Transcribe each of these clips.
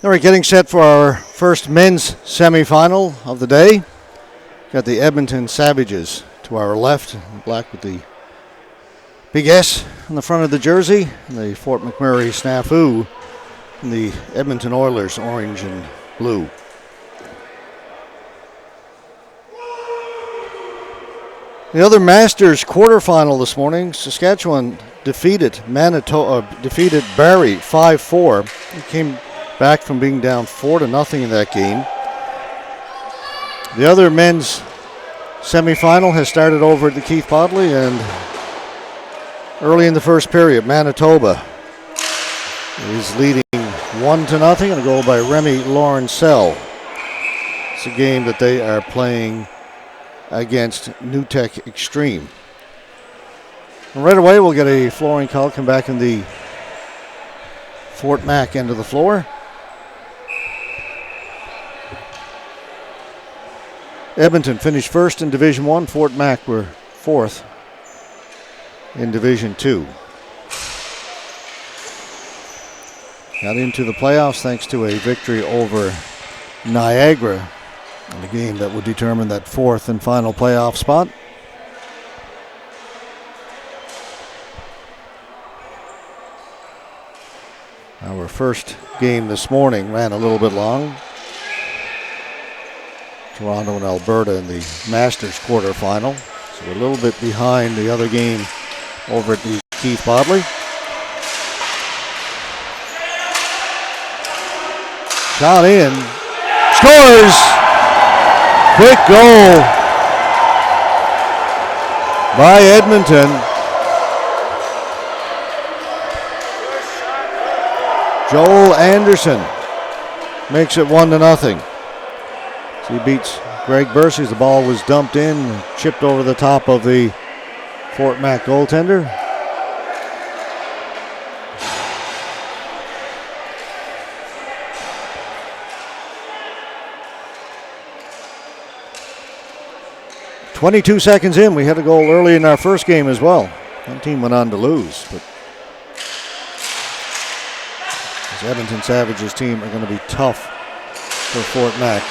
All right, getting set for our first men's semifinal of the day. Got the Edmonton Savages to our left, black with the big S on the front of the jersey, and the Fort McMurray Snafu, and the Edmonton Oilers, orange and blue. The other Masters quarterfinal this morning, Saskatchewan defeated Barrie 5-4. He came back from being down 4-0 in that game. The other men's semifinal has started over at the Keith Bodley, and early in the first period, Manitoba is leading 1-0, and a goal by Remy Laurencel. It's a game that they are playing against New Tech Extreme. And right away, we'll get a flooring call, come back in the Fort Mac end of the floor. Edmonton finished first in Division 1. Fort Mac were fourth in Division 2. Got into the playoffs thanks to a victory over Niagara in a game that would determine that fourth and final playoff spot. Our first game this morning ran a little bit long. Toronto and Alberta in the Masters quarterfinal. So we're a little bit behind the other game over at the Keith Bodley. Shot in. Scores! Quick goal by Edmonton. Joel Anderson makes it 1-0. So he beats Greg Bursey. The ball was dumped in, chipped over the top of the Fort Mac goaltender. "22 seconds in, we had a goal early in our first game as well. One team went on to lose, but this Edmonton Savages team are going to be tough for Fort Mac.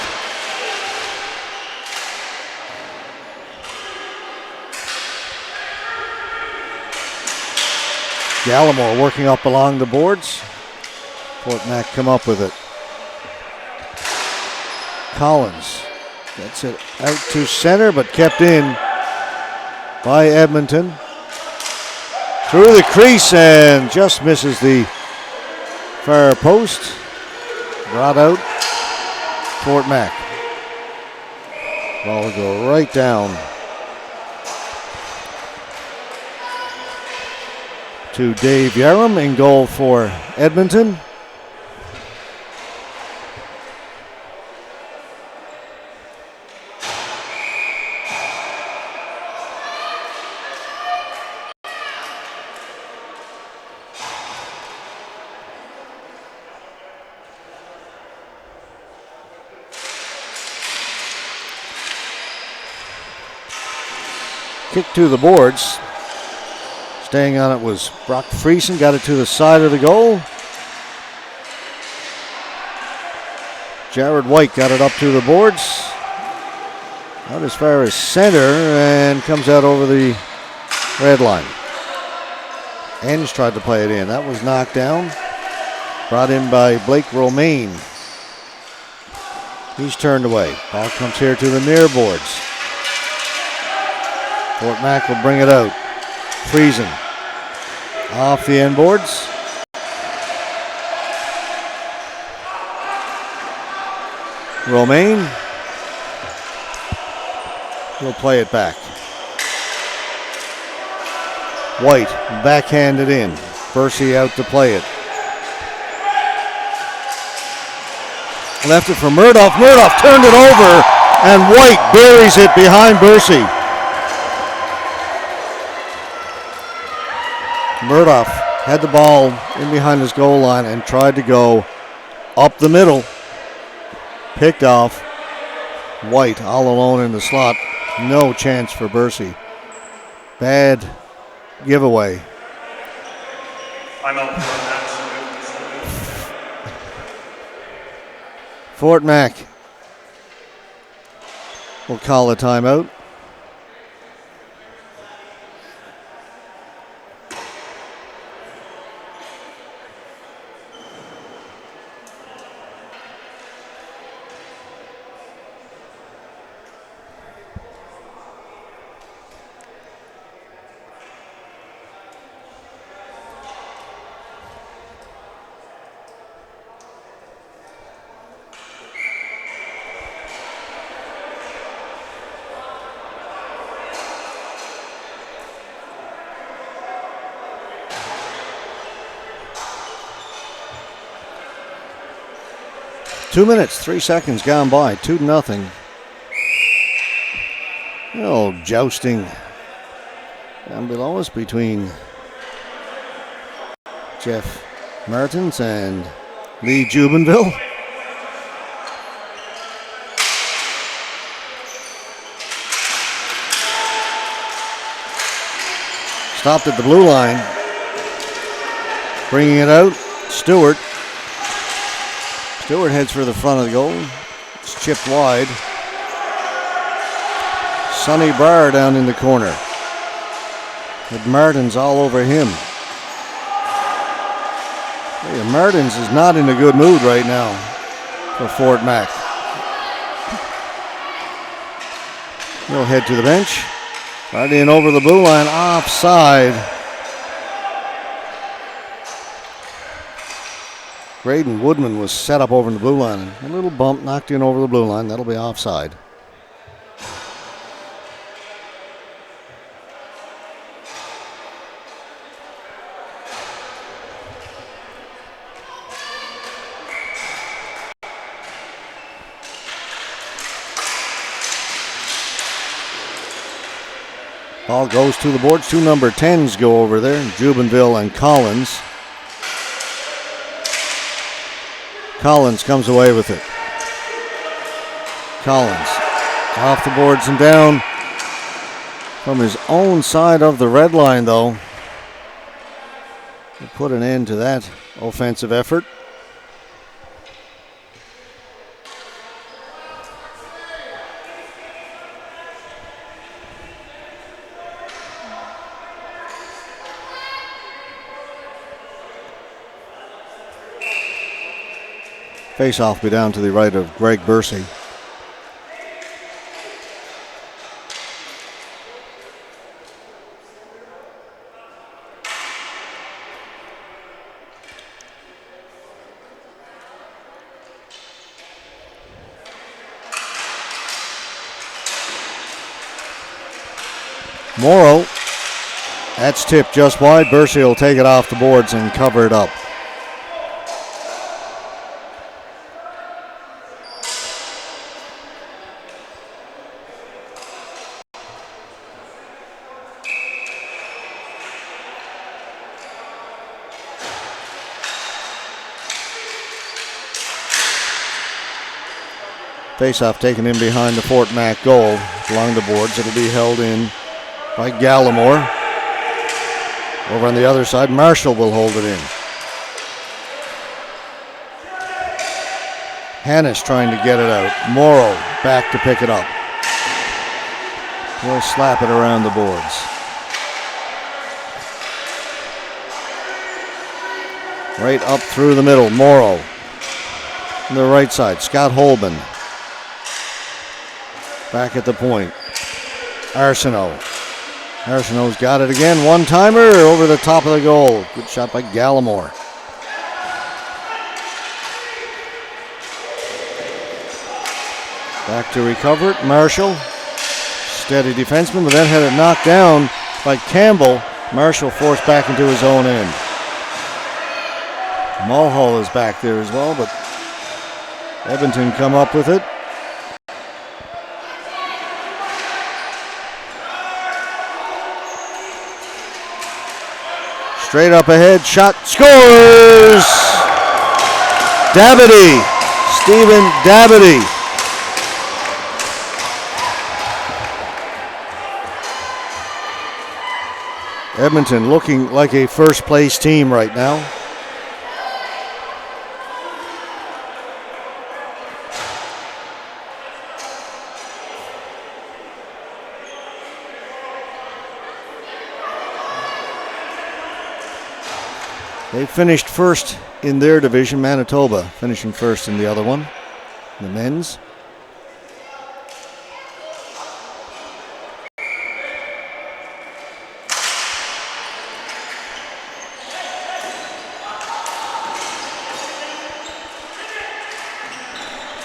Gallimore working up along the boards. Fort Mac come up with it. Collins gets it out to center, but kept in by Edmonton. Through the crease and just misses the far post. Brought out Fort Mac. Ball will go right down to Dave Yarum in goal for Edmonton. Kick to the boards. Staying on it was Brock Friesen, got it to the side of the goal. Jared White got it up to the boards. Out as far as center and comes out over the red line. Enge tried to play it in. That was knocked down. Brought in by Blake Romaine. He's turned away. Ball comes here to the near boards. Fort Mac will bring it out. Friesen off the end boards. Romaine will play it back. White backhanded in. Bursey out to play it. Left it for Murdoch. Murdoch turned it over, and White buries it behind Bursey. Murdoch had the ball in behind his goal line and tried to go up the middle. Picked off. White all alone in the slot. No chance for Bursey. Bad giveaway. Fort Mac will call a timeout. Two minutes, 3 seconds gone by, 2-0. Oh, jousting down below us between Jeff Martins and Lee Jubenville. Stopped at the blue line. Bringing it out, Stewart. Stewart heads for the front of the goal. It's chipped wide. Sonny Barr down in the corner. With Martins all over him. Hey, Martins is not in a good mood right now for Fort Mac. He'll head to the bench. Right in over the blue line, offside. Graydon Woodman was set up over in the blue line. A little bump, knocked in over the blue line. That'll be offside. Ball goes to the boards. Two number 10s go over there, Jubenville and Collins. Collins comes away with it. Collins off the boards and down from his own side of the red line, though. To put an end to that offensive effort. Face-off be down to the right of Greg Bursey. Morrow, that's tipped just wide. Bursey will take it off the boards and cover it up. Face-off taken in behind the Fort Mac goal along the boards. It'll be held in by Gallimore. Over on the other side, Marshall will hold it in. Hannes trying to get it out. Morrow back to pick it up. He'll slap it around the boards. Right up through the middle, Morrow. On the right side, Scott Holben. Back at the point. Arsenault. Arsenault's got it again. One-timer over the top of the goal. Good shot by Gallimore. Back to recover it. Marshall. Steady defenseman, but then had it knocked down by Campbell. Marshall forced back into his own end. Mulhall is back there as well, but Edmonton come up with it. Straight up ahead, shot, scores! Davide, Stephen Davide. Edmonton looking like a first place team right now. They finished first in their division, Manitoba finishing first in the other one, the men's.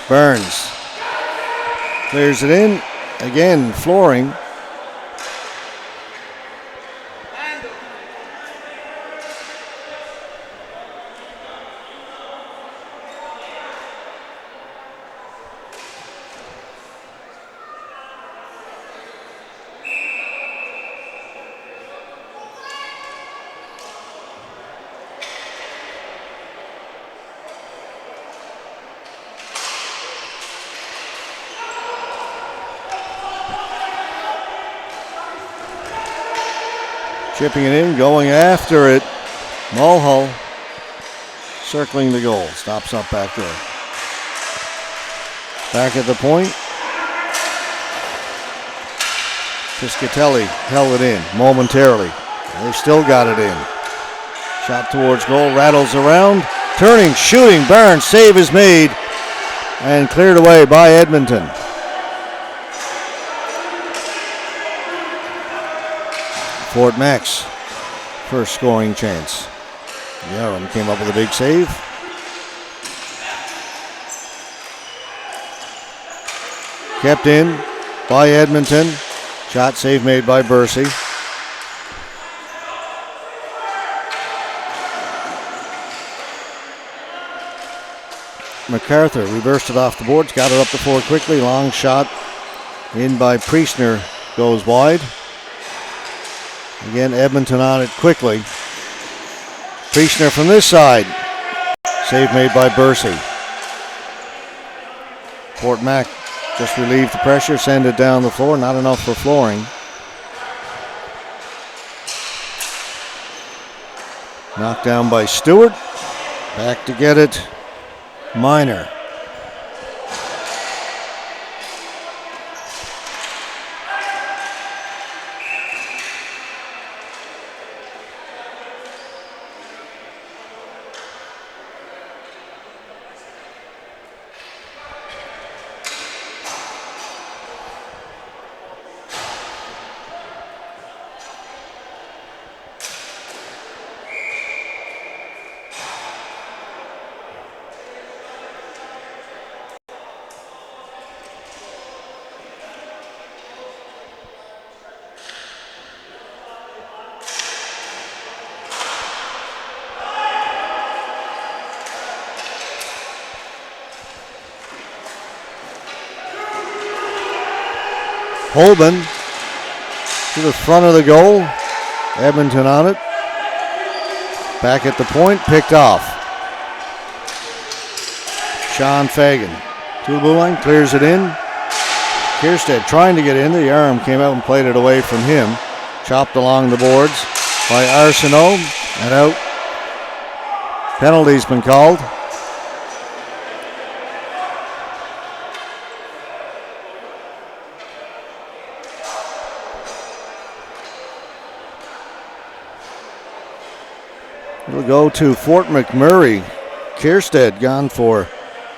Burns clears it in. Again, flooring. Chipping it in, going after it. Mulhull circling the goal. Stops up back there. Back at the point. Piscatelli held it in momentarily. They still got it in. Shot towards goal, rattles around. Turning, shooting, Barnes, save is made. And cleared away by Edmonton. Fort Mac's first scoring chance. Yaram came up with a big save. Kept in by Edmonton. Shot save made by Bursey. MacArthur reversed it off the boards, got it up the floor quickly. Long shot in by Priestner goes wide. Again, Edmonton on it quickly. Priestner from this side. Save made by Bursey. Fort Mac just relieved the pressure, send it down the floor. Not enough for flooring. Knocked down by Stewart. Back to get it, Minor. Holben to the front of the goal. Edmonton on it. Back at the point, picked off. Sean Fagan to the blue line, clears it in. Kierstead trying to get in. The arm came out and played it away from him. Chopped along the boards by Arsenault and out. Penalty's been called. It'll go to Fort McMurray. Kierstead gone for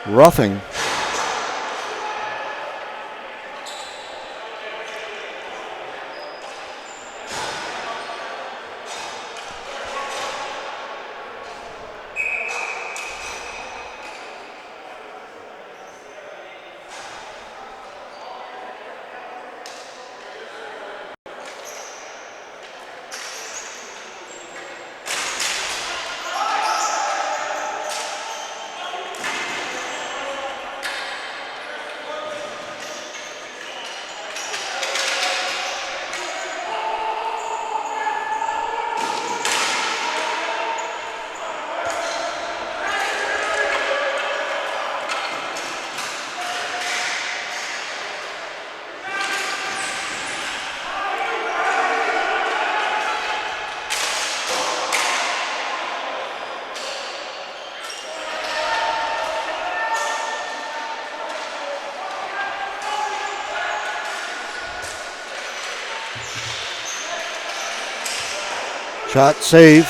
roughing. Shot save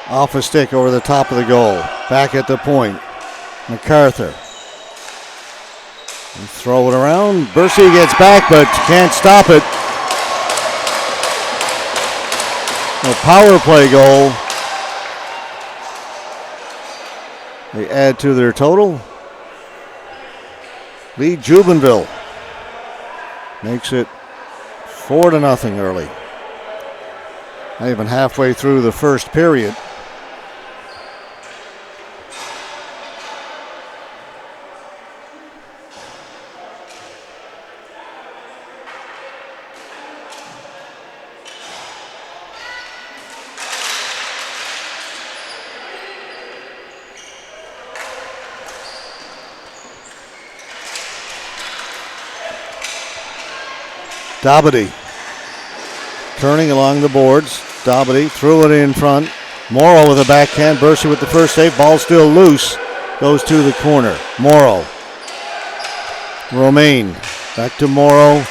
Off a stick over the top of the goal. Back at the point. MacArthur. And throw it around. Bursey gets back, but can't stop it. A power play goal. They add to their total. Lee Jubenville makes it 4-0 early. Not even halfway through the first period. Dobbity turning along the boards. Dobbity threw it in front. Morrow with a backhand. Bursey with the first save. Ball still loose. Goes to the corner. Morrow. Romaine. Back to Morrow.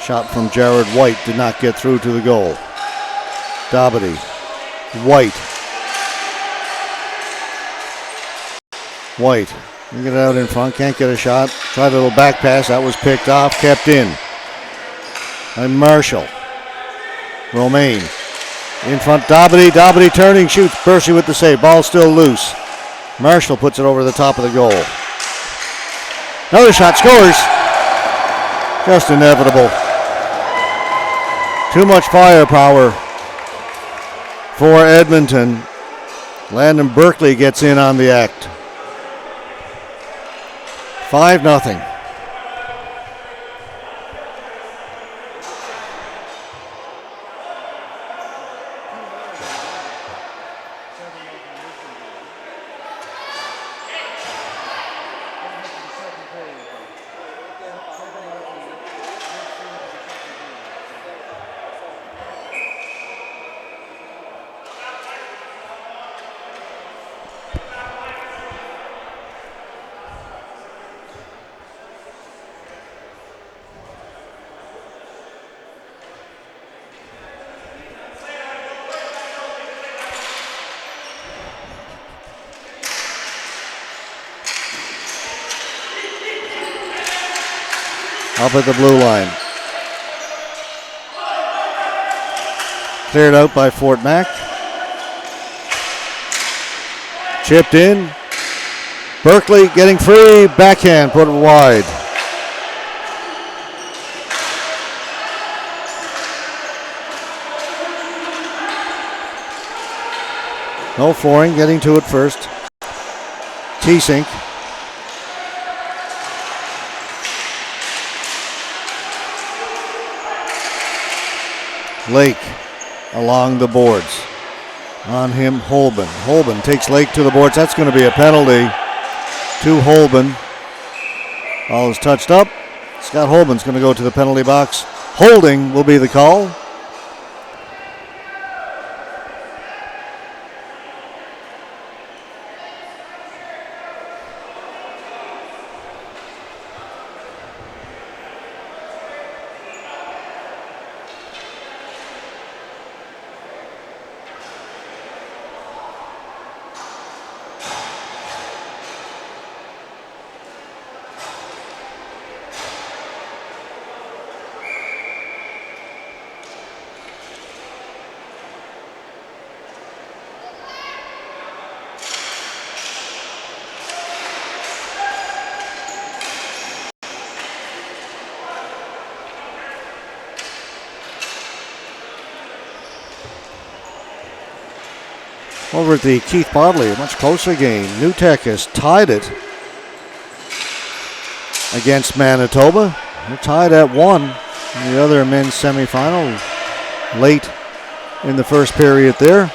Shot from Jared White did not get through to the goal. Dobbity. White. White. You get it out in front. Can't get a shot. Tried a little back pass. That was picked off. Kept in. And Marshall. Romaine. In front. Dobbity. Dobbity turning. Shoots. Bursey with the save. Ball still loose. Marshall puts it over the top of the goal. Another shot. Scores. Just inevitable. Too much firepower for Edmonton. Landon Berkeley gets in on the act. 5-0. Up at the blue line. Cleared out by Fort Mac. Chipped in. Berkeley getting free. Backhand. Put it wide. No flooring. Getting to it first. T-Sink. Lake along the boards. On him, Holben. Holben takes Lake to the boards. That's going to be a penalty to Holben. Ball is touched up. Scott Holben's going to go to the penalty box. Holding will be the call. Over at the Keith Bodley, a much closer game. New Tech has tied it against Manitoba. They're tied at 1 in the other men's semifinal late in the first period there.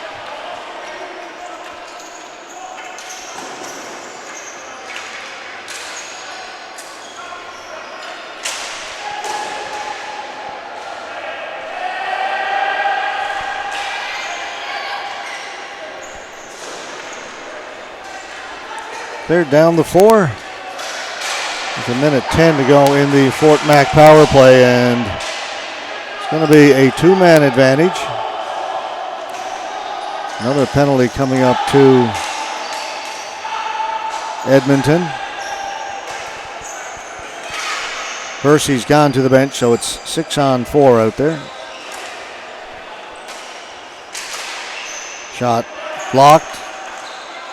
They're down the 4. With 1:10 to go in the Fort Mac power play, and it's going to be a 2-man advantage. Another penalty coming up to Edmonton. Percy's gone to the bench, so it's 6-on-4 out there. Shot blocked.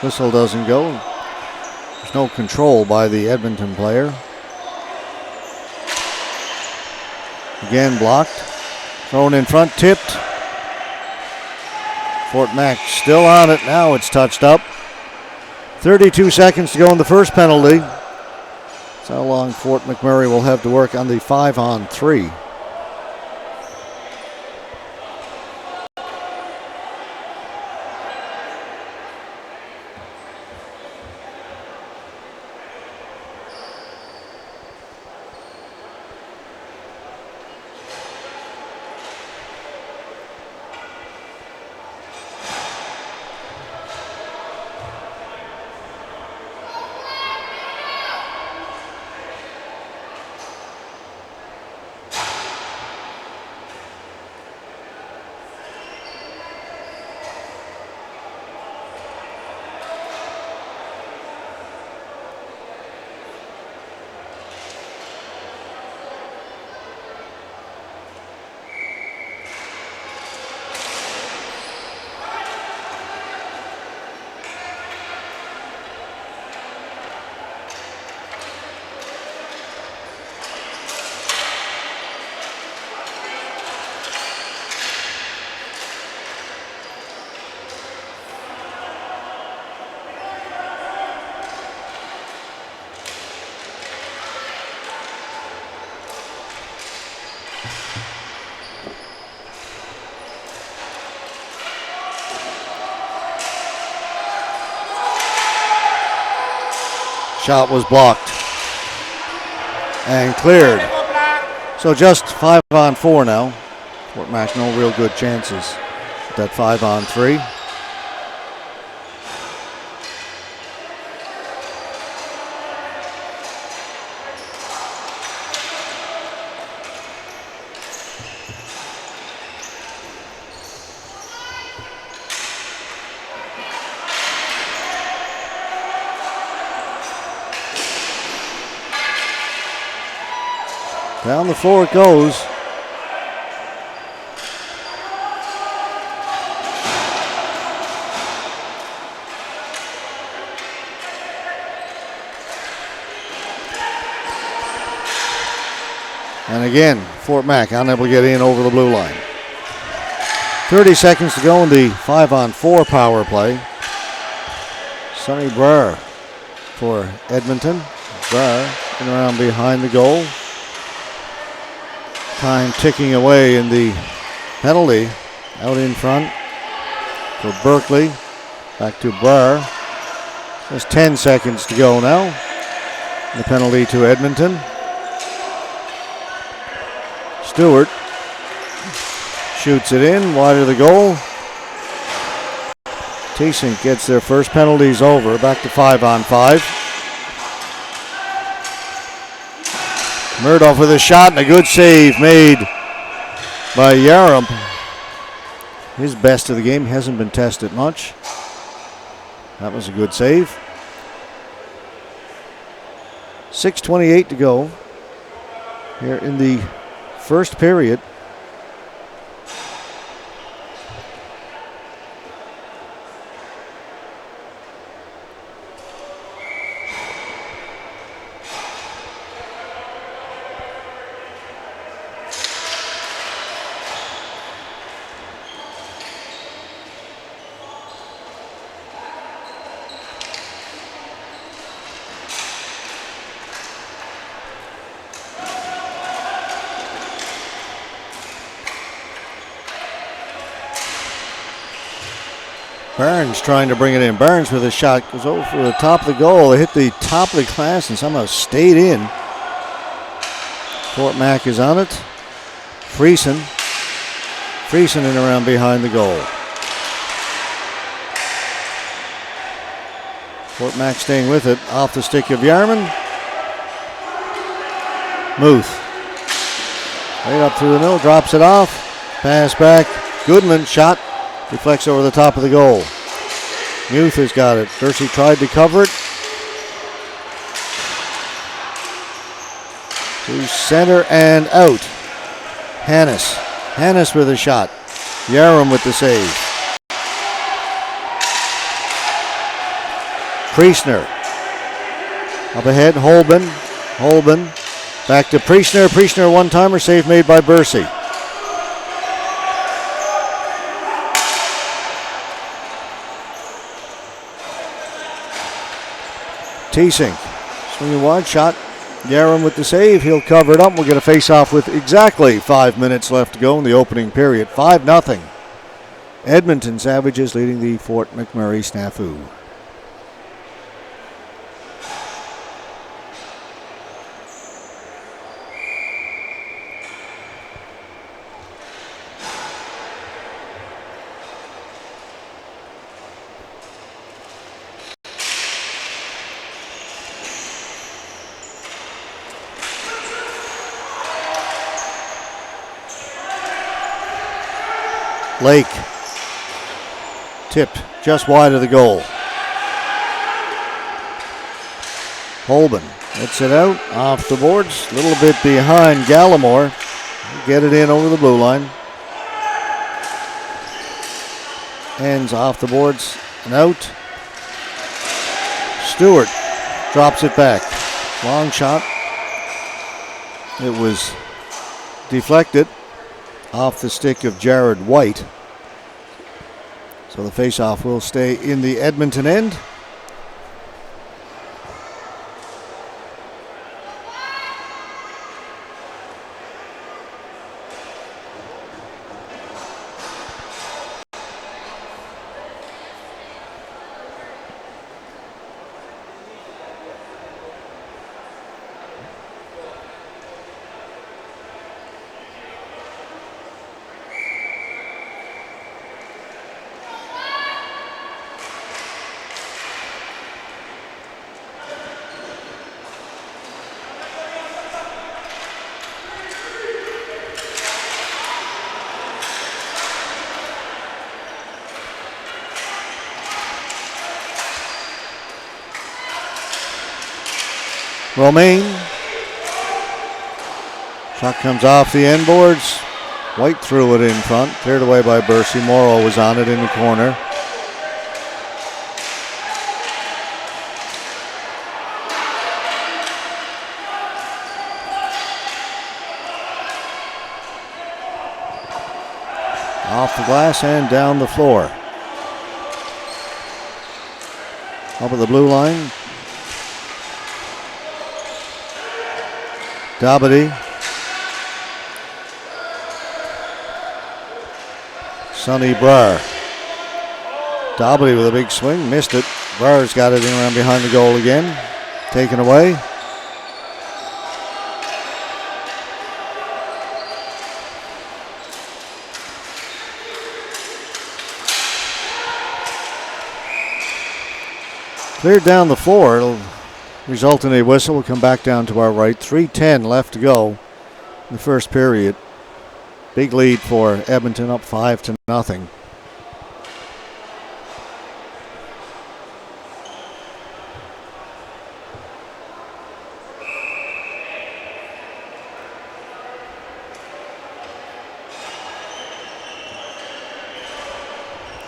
Whistle doesn't go. There's no control by the Edmonton player. Again blocked. Thrown in front, tipped. Fort Mac still on it. Now it's touched up. 32 seconds to go in the first penalty. That's how long Fort McMurray will have to work on the 5-on-3. Shot was blocked and cleared. So just 5-on-4 now. Fort Mac, no real good chances at that 5-on-3. Down the floor it goes. And again, Fort Mac unable to get in over the blue line. 30 seconds to go in the 5-on-4 power play. Sonny Brer for Edmonton. Brer in around behind the goal. Time ticking away in the penalty. Out in front for Berkeley. Back to Brer. There's 10 seconds to go now. The penalty to Edmonton. Stewart shoots it in, wide of the goal. Thiessen gets their first penalties over. Back to 5-on-5. Murdoch with a shot and a good save made by Yarum. His best of the game, hasn't been tested much. That was a good save. 6:28 to go here in the first period. Burns trying to bring it in. Burns with a shot goes over the top of the goal. They hit the top of the glass and somehow stayed in. Fort Mac is on it. Thiessen in around behind the goal. Fort Mac staying with it. Off the stick of Yarman. Muth. Right up through the middle. Drops it off. Pass back. Goodman shot. Deflects over the top of the goal. Muth has got it. Kersey tried to cover it. To center and out. Hannes with a shot. Yaram with the save. Priestner. Up ahead, Holben. Back to Priestner. Priestner one-timer, save made by Bursey. Teesing. Swinging wide shot. Yaram with the save. He'll cover it up. We'll get a face-off with exactly 5 minutes left to go in the opening period. 5-0. Edmonton Savages leading the Fort McMurray Snafu. Lake. Tipped just wide of the goal. Holben gets it out off the boards. A little bit behind Gallimore. Get it in over the blue line. Ends off the boards and out. Stewart drops it back. Long shot. It was deflected off the stick of Jared White. So the faceoff will stay in the Edmonton end. Romaine. Shot comes off the end boards. White threw it in front. Cleared away by Bursey. Morrow was on it in the corner. Off the glass and down the floor. Up at the blue line. Dabadi. Sonny Brar. Dabadi with a big swing. Missed it. Brar's got it in around behind the goal again. Taken away. Cleared down the floor. It'll result in a whistle. We'll come back down to our right. 3:10 left to go in the first period. Big lead for Edmonton, up 5-0.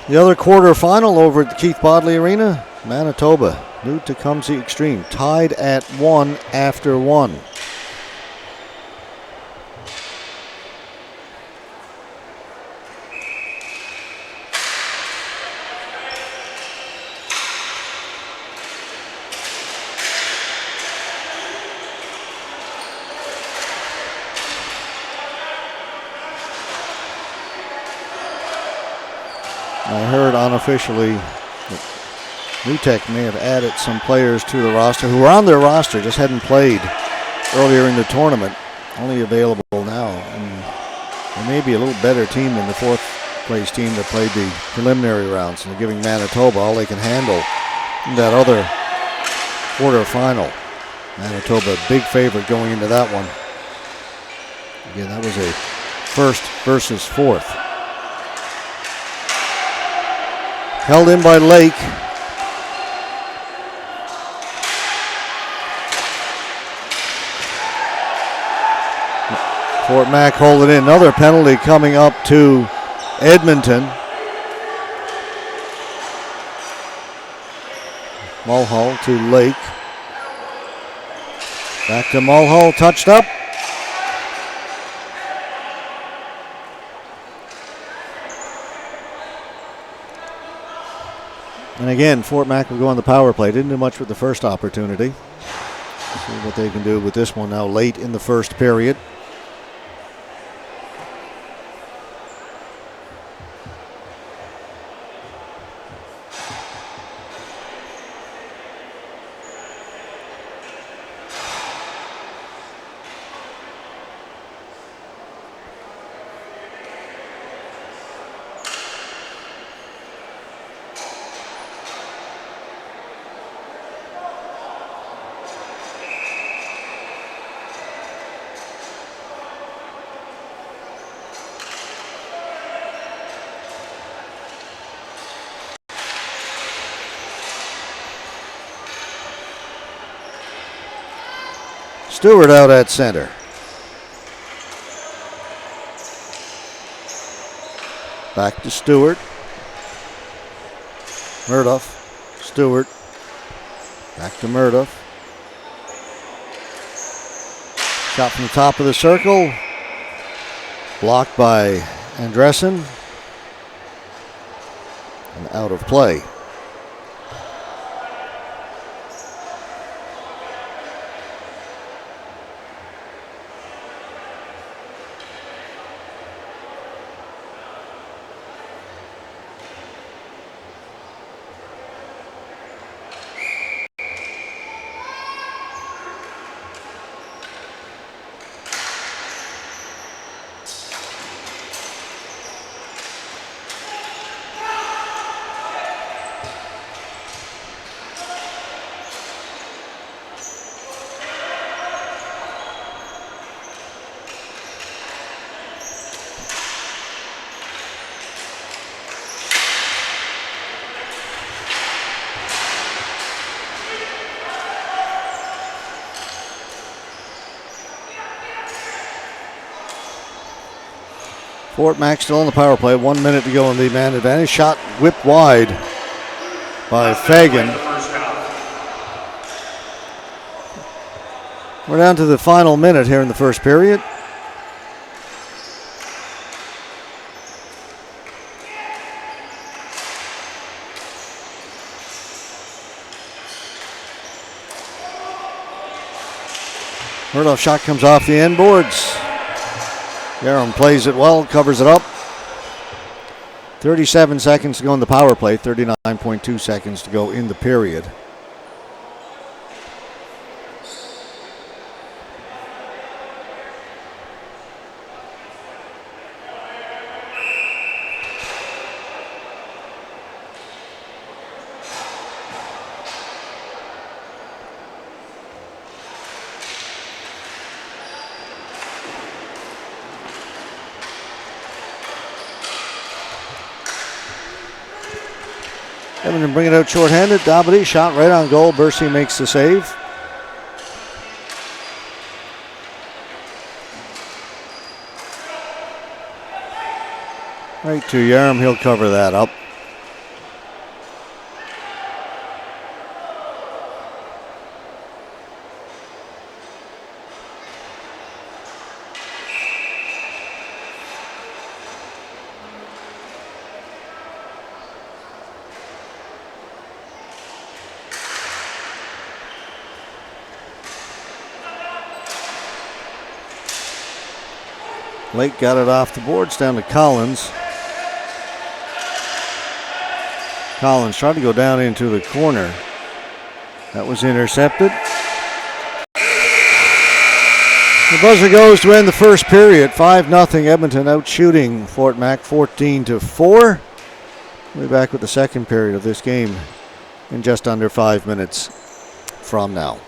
The other quarterfinal over at the Keith Bodley Arena, Manitoba, New Tecumseh Extreme, tied at 1 after 1. I heard unofficially that New Tech may have added some players to the roster who were on their roster, just hadn't played earlier in the tournament, only available now. And they may be a little better team than the fourth place team that played the preliminary rounds, and they're giving Manitoba all they can handle in that other quarterfinal. Manitoba, big favorite going into that one. Again, that was a first versus fourth. Held in by Lake. Fort Mac hold it in. Another penalty coming up to Edmonton. Mulhall to Lake. Back to Mulhall, touched up. And again, Fort Mac will go on the power play. Didn't do much with the first opportunity. See what they can do with this one now late in the first period. Stewart out at center. Back to Stewart. Murdoch. Stewart. Back to Murdoch. Shot from the top of the circle. Blocked by Andressen. And out of play. Fort Mac still on the power play. 1 minute to go in the man advantage. Shot whipped wide by Fagan. We're down to the final minute here in the first period. Murdoch shot comes off the end boards. Yarram plays it well, covers it up. 37 seconds to go in the power play, 39.2 seconds to go in the period. Edmonton bring it out short-handed. Dabity shot right on goal. Bursey makes the save. Right to Yarram. He'll cover that up. Lake got it off the boards down to Collins. Collins tried to go down into the corner. That was intercepted. The buzzer goes to end the first period. 5-0 Edmonton out shooting Fort Mac 14-4. We'll be back with the second period of this game in just under 5 minutes from now.